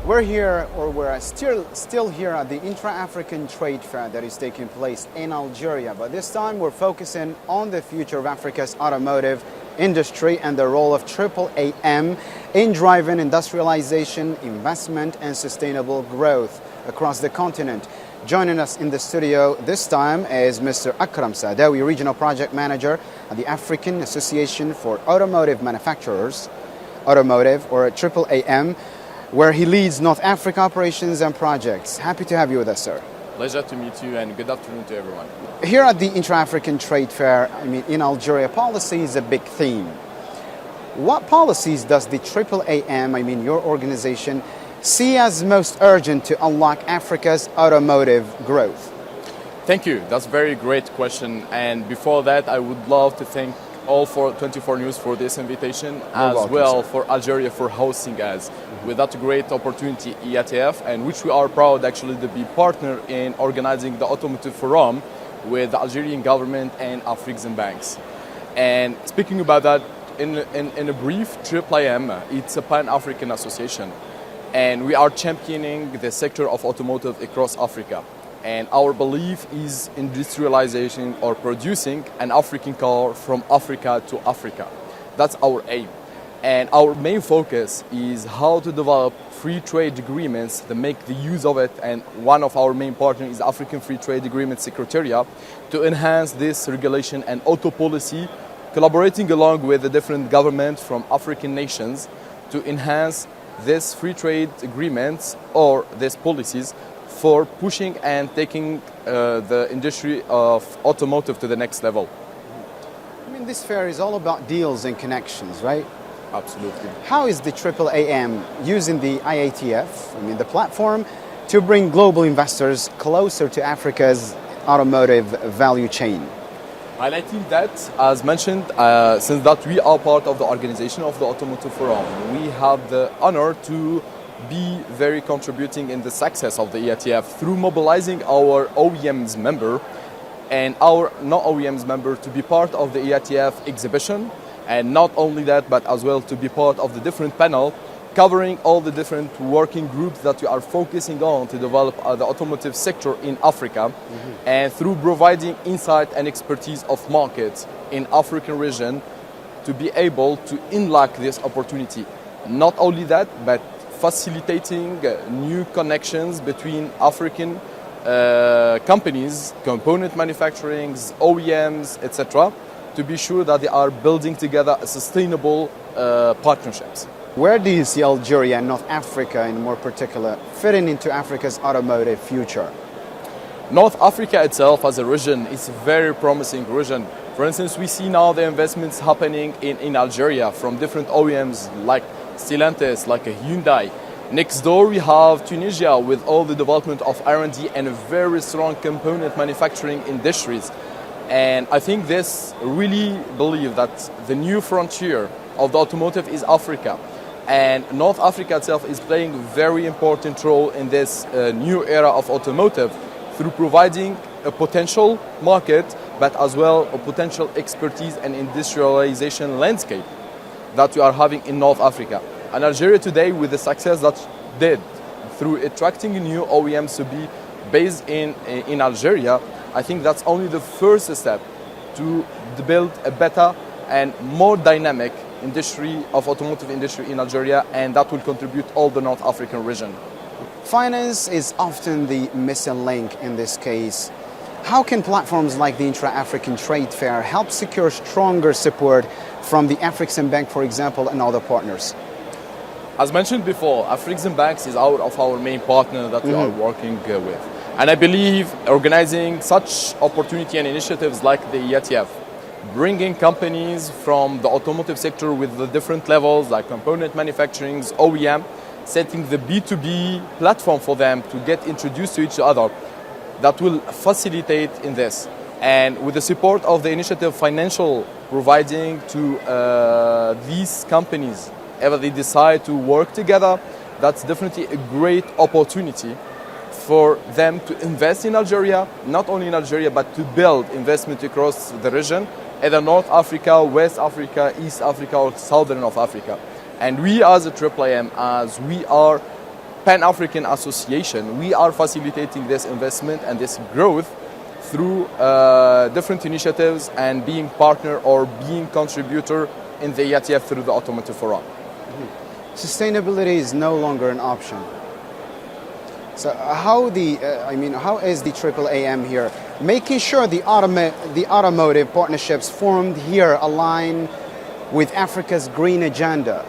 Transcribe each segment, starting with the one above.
We're here, or we're still here at the Intra-African Trade Fair that is taking place in Algeria. But this time we're focusing on the future of Africa's automotive industry and the role of AAM in driving industrialization, investment, and sustainable growth across the continent. Joining us in the studio this time is Mr. Akrem Saadaoui, Regional Project Manager at the African Association for Automotive Manufacturers, Automotive, or AAM, where he leads North Africa operations and projects. Happy to have you with us, sir. Pleasure to meet you and good afternoon to everyone. Here at the Intra-African Trade Fair, in Algeria, policy is a big theme. What policies does the AAM, your organization, see as most urgent to unlock Africa's automotive growth? Thank you. That's a very great question. And before that, I would love to thank all for 24 News for this invitation, as welcome, well sir. for Algeria for hosting us with that great opportunity, EATF, and which we are proud actually to be partner in organizing the Automotive Forum with the Algerian government and African banks. And speaking about that, in a brief, AAM, it's a Pan-African association, and we are championing the sector of automotive across Africa. And our belief is industrialization or producing an African car from Africa to Africa. That's our aim. And our main focus is how to develop free trade agreements that make the use of it. And one of our main partners is African Free Trade Agreement Secretariat to enhance this regulation and auto policy, collaborating along with the different governments from African nations to enhance this free trade agreements or these policies for pushing and taking the industry of automotive to the next level. This fair is all about deals and connections, right? Absolutely. How is the AAM using the IATF, the platform, to bring global investors closer to Africa's automotive value chain? Highlighting that, as mentioned, since that we are part of the organization of the Automotive Forum, we have the honor to be very contributing in the success of the EATF through mobilizing our OEMs member and our non-OEMs member to be part of the EATF exhibition, and not only that, but as well to be part of the different panel covering all the different working groups that we are focusing on to develop the automotive sector in Africa, and through providing insight and expertise of markets in African region to be able to unlock this opportunity. Not only that, but facilitating new connections between African companies, component manufacturing, OEMs, etc., to be sure that they are building together a sustainable partnerships. Where do you see Algeria and North Africa, in more particular, fitting into Africa's automotive future? North Africa itself as a region is a very promising region. For instance, we see now the investments happening in Algeria from different OEMs like Stellantis, like a Hyundai. Next door we have Tunisia with all the development of R&D and a very strong component manufacturing industries. And I think this really believe that the new frontier of the automotive is Africa. And North Africa itself is playing a very important role in this new era of automotive through providing a potential market, but as well a potential expertise and industrialization landscape that we are having in North Africa. And Algeria today, with the success that did through attracting new OEMs to be based in Algeria, I think that's only the first step to build a better and more dynamic industry of automotive industry in Algeria, and that will contribute all the North African region. Finance is often the missing link in this case. How can platforms like the Intra-African Trade Fair help secure stronger support from the African Bank, for example, and other partners? As mentioned before, African Banks is out of our main partner that we are working with. And I believe organizing such opportunity and initiatives like the EATF, bringing companies from the automotive sector with the different levels like component manufacturing, OEM, setting the B2B platform for them to get introduced to each other, that will facilitate in this. And with the support of the initiative financial providing to these companies, ever they decide to work together, that's definitely a great opportunity for them to invest in Algeria, not only in Algeria, but to build investment across the region, either North Africa, West Africa, East Africa, or Southern of Africa. And we as a AAM, as we are Pan-African association, we are facilitating this investment and this growth through different initiatives and being partner or being contributor in the EATF through the Automotive Forum. Sustainability is no longer an option. So how is the AAM here making sure the automotive partnerships formed here align with Africa's green agenda?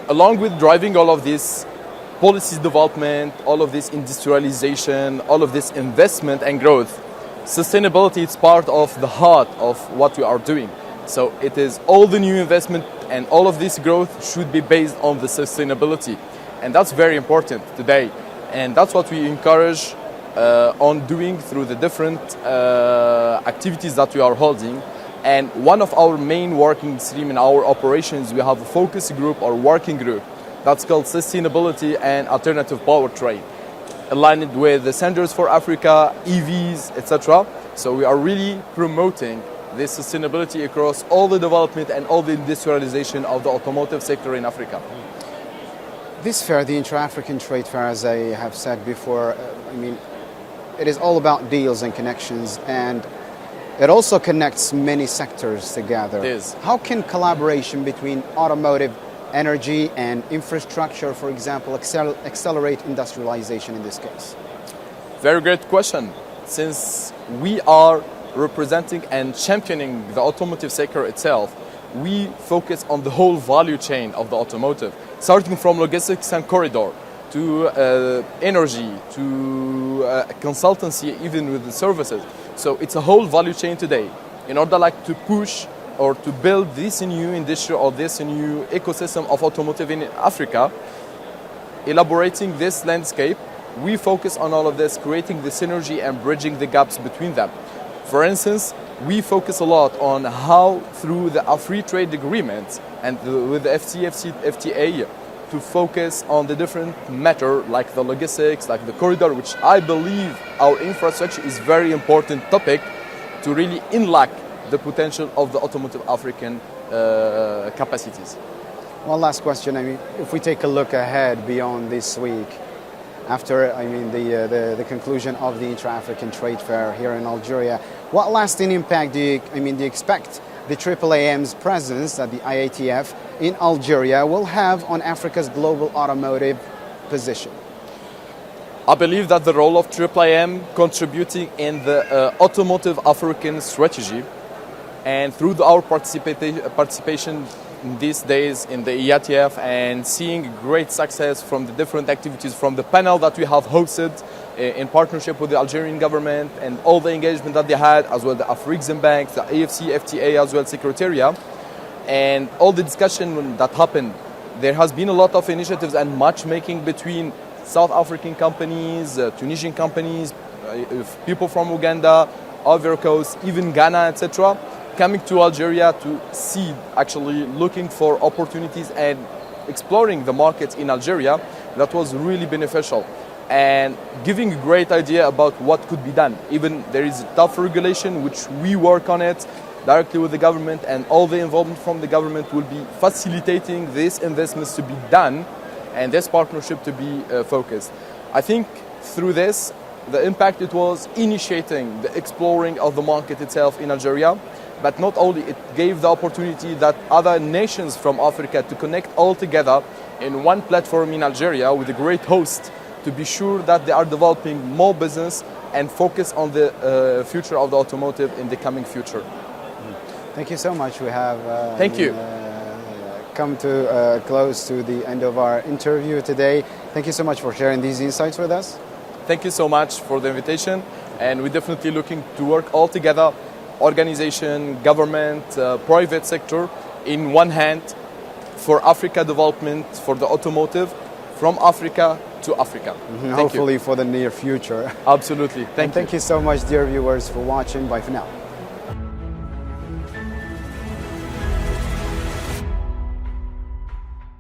Along with driving all of this policy development, all of this industrialization, all of this investment and growth, sustainability is part of the heart of what we are doing. So it is all the new investment and all of this growth should be based on the sustainability. And that's very important today. And that's what we encourage on doing through the different activities that we are holding. And one of our main working stream in our operations, we have a focus group or working group that's called Sustainability and Alternative Powertrain, aligned with the Centers for Africa, EVs, etc. So we are really promoting this sustainability across all the development and all the industrialization of the automotive sector in Africa. This fair, the Intra-African Trade Fair, as I have said before, it is all about deals and connections, and it also connects many sectors together. It is. How can collaboration between automotive, energy, and infrastructure, for example, accelerate industrialization in this case? Very great question. Since we are representing and championing the automotive sector itself, we focus on the whole value chain of the automotive, starting from logistics and corridor to energy to consultancy, even with the services. So it's a whole value chain today. In order to push or to build this new industry or this new ecosystem of automotive in Africa, elaborating this landscape, we focus on all of this, creating the synergy and bridging the gaps between them. For instance, we focus a lot on how through the free trade agreements and with the FTA to focus on the different matter like the logistics, like the corridor, which I believe our infrastructure is very important topic to really unlock the potential of the automotive African capacities. One last question. If we take a look ahead beyond this week, after the conclusion of the Intra-African Trade Fair here in Algeria, what lasting impact do you expect the AAM's presence at the IATF in Algeria will have on Africa's global automotive position? I believe that the role of AAM contributing in the automotive African strategy and through our participation in these days in the EATF and seeing great success from the different activities from the panel that we have hosted in partnership with the Algerian government and all the engagement that they had, as well the Afrexim Bank, the AFC, FTA, as well Secretariat, and all the discussion that happened. There has been a lot of initiatives and matchmaking between South African companies, Tunisian companies, people from Uganda, Ivory Coast, even Ghana, etc., coming to Algeria to see, actually looking for opportunities and exploring the markets in Algeria. That was really beneficial and giving a great idea about what could be done. Even there is a tough regulation which we work on it directly with the government, and all the involvement from the government will be facilitating these investments to be done and this partnership to be focused. I think through this, the impact it was initiating the exploring of the market itself in Algeria, but not only, it gave the opportunity that other nations from Africa to connect all together in one platform in Algeria with a great host to be sure that they are developing more business and focus on the future of the automotive in the coming future. Thank you so much. We have come to close to the end of our interview today. Thank you so much for sharing these insights with us. Thank you so much for the invitation, and we're definitely looking to work all together, organization, government, private sector, in one hand for Africa development, for the automotive, from Africa to Africa. Hopefully for the near future. Absolutely. Thank you. Thank you so much, dear viewers, for watching. Bye for now.